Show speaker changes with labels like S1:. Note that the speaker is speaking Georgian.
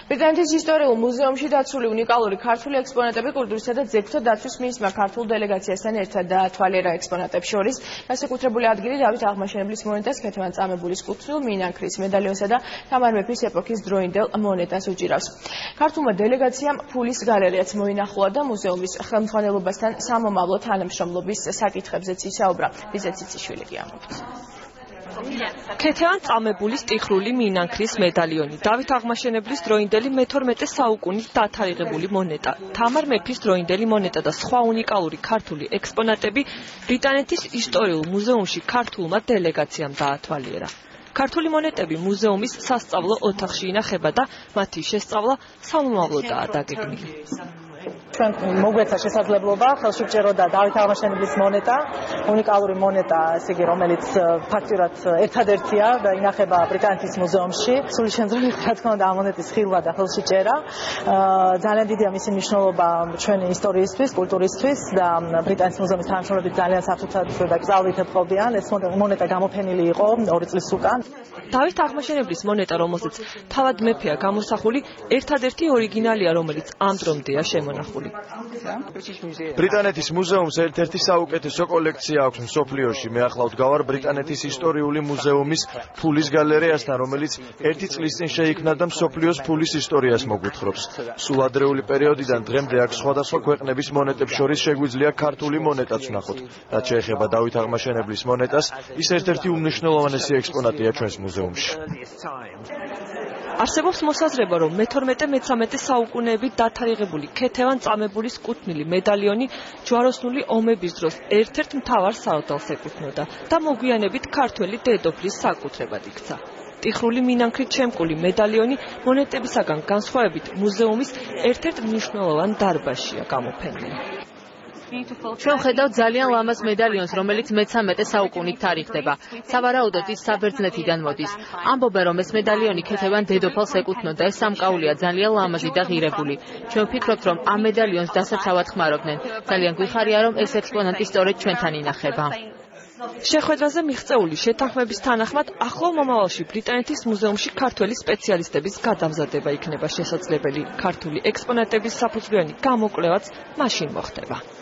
S1: ბრიტანეთის ისტორიულ მუზეუმში დაცული უნიკალური ქართული ექსპონატები კულტურისა და ძეგლთა დაცვის მინისტრმა ქართულ დელეგაციასთან ერთად დაათვალიერა ექსპონატებს შორის განსაკუთრებული ადგილი დავით აღმაშენებლის მონეტას, ქეთევან წამებულის კუთვნილ მინანქრის მედალიონსა და თამარ მეფის ეპოქის დროინდელ მონეტას უჭირავს. ქართულმა დელეგაციამ ფულის გალერეაც მოინახულა და მუზეუმის ხელმძღვანელობასთან სამომავლო თანამშრომლობის საკითხებზეც ისაუბრა. იზეთ ციციშვილი ამბობს.
S2: ქეთევან წამებულის ტიხრული მინანქრის მედალიონი, დავით აღმაშენებლის დროინდელი მე-12 საუკუნის დათარიღებული მონეტა, თამარ მეფის დროინდელი მონეტა და სხვა უნიკალური ქართული ექსპონატები ბრიტანეთის ისტორიულ მუზეუმში ქართულმა დელეგაციამ დაათვალიერა. ქართული მონეტები მუზეუმის სასწავლო ოთახში ინახება და მათი შესწავლა სამომავლოდაა დაგეგმილი.
S3: ჩვენ მოგვეცა შესაძლებლობა ხელში ვჭეროდა დავით აღმაშენებლის მონეტა, უნიკალური მონეტა, ესე იგი, რომელიც ფაქტურად ერთადერთია და ინახება ბრიტანეთის მუზეუმში. სული შემძრელი, რა თქმა უნდა, ამ მონეტის ხილვა და ხელში ჭერა. ძალიან დიდია მისი მნიშვნელობა ჩვენი ისტორიისთვის, კულტურისთვის და ბრიტანეთის მუზეუმის თანამშრომლები ძალიან საფრთხად და გზავნით ეთყობიან. ეს მონეტა გამოფენილი იყო 2 წლის უკან.
S2: დავით აღმაშენებლის მონეტა, რომელზეც თავად მეფეა გამოსახული, ერთადერთი ორიგინალია, რომელიც ამ დრომდეა შემონახული.
S4: ბრიტანეთის მუზეუმს ერთ-ერთი საუკეთესო კოლექცია აქვს მსოფლიოში. მე ახლა ვდგავარ ბრიტანეთის ისტორიული მუზეუმის ფულის გალერეასთან, რომელიც 1 წლის წინ შეიქმნა და მსოფლიოს ფულის ისტორიას მოგვითხრობს. სულ ადრეული პერიოდიდან დღემდე აქ სხვადასხვა ქვეყნების მონეტებს შორის შეგვიძლია ქართული მონეტაც ვნახოთ. რაც შეეხება დავით აღმაშენებლის მონეტას, ის ერთ-ერთი უმნიშვნელოვანესი ექსპონატია ჩვენს მუზეუმში.
S2: არსებობს მოსაზრება, რომ მე-12-მე-13 საუკუნეებით დათარიღებული ქეთევან წამებულის კუთვნილი მედალიონი ჯვაროსნული ომების დროს ერთ-ერთ მთავარ საოდალს ეკუთვნოდა და მოგვიანებით ქართველი დედოფლის საკუთრებად იქცა. ტიხრული მინანქრით შემკული მედალიონი მონეტებისაგან განსხვავებით მუზეუმის ერთ-ერთ მნიშვნელოვან დარბაზშია გამოფენილი.
S5: ჩვენ ხედავთ ძალიან ლამაზ მედალიონს, რომელიც მე-13 საუკუნით თარიღდება. სავარაუდოდ ის საბერძნეთიდან მოდის. ამბობენ, რომ ეს მედალიონი ქეთევან დედოფალს ეკუთვნოდა. ეს სამკაულია ძალიან ლამაზი და ღირებული. ჩვენ ვფიქრობთ, რომ ამ მედალიონს დასაცავად ხმარობდნენ. ძალიან გვიხარია, რომ ეს ექსპონატი სწორედ ჩვენთან ინახება.
S2: შეხვედრაზე მიღწეული შეთანხმების თანახმად ახლო მომავალში ბრიტანეთის მუზეუმში ქართველი სპეციალისტების გადამზადება იქნება შესაძლებელი. ქართული ექსპონატების საფუძვლიანი გამოკვლევაც მაშინ მოხდება.